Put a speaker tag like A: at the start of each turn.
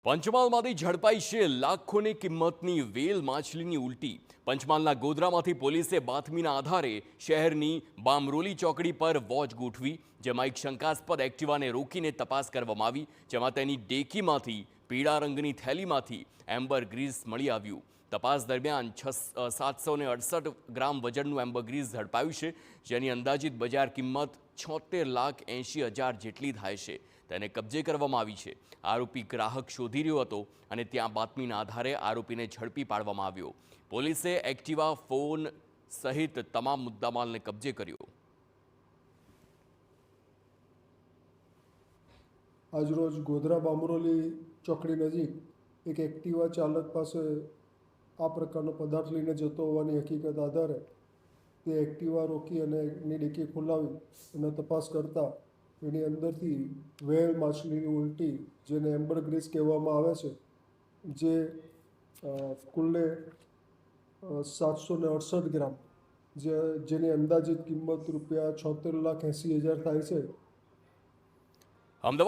A: પંચમહાલમાંથી ઝડપાઈ છે લાખોની કિંમતની વેલ માછલીની ઉલટી। પંચમહાલના ગોધરામાંથી પોલીસે બાતમીના આધારે શહેરની બામરોલી ચોકડી પર વોચ ગોઠવી, જેમાં એક શંકાસ્પદ એક્ટિવાને રોકીને તપાસ કરવામાં આવી, જેમાં તેની ડેકીમાંથી પીળા રંગની થેલીમાંથી એમ્બર ગ્રીસ મળી આવ્યું। તપાસ દરમિયાન 768 ગ્રામ વજનનું એમ્બર ગ્રીસ ઝડપાયું છે, જેની અંદાજિત બજાર કિંમત 76,80,000 જેટલી થાય છે। તેને કબજે કરવામાં આવી છે। આરોપી ગ્રાહક શોધી રહ્યો હતો અને ત્યાં બાતમીના આધારે આરોપીને ઝડપી પાડવામાં આવ્યો। પોલીસે એક્ટિવા, ફોન સહિત તમામ મુદ્દામાલને કબજે કર્યો।
B: આજરોજ ગોધરા બામરોલી ચોકડી નજીક એક એક્ટિવા ચાલક પાસે આ પ્રકારનો પદાર્થ લઈને જતો હોવાની હકીકત આધારે તે એક્ટિવા રોકી અને એની ડિક્કી ખોલાવી અને તપાસ કરતા એની અંદરથી વેલ માછલીની ઉલટી, જેને એમ્બર ગ્રીસ કહેવામાં આવે છે, જે કુલ્લે 768 ગ્રામ, જેની અંદાજિત કિંમત રૂપિયા 76,80,000 થાય છે।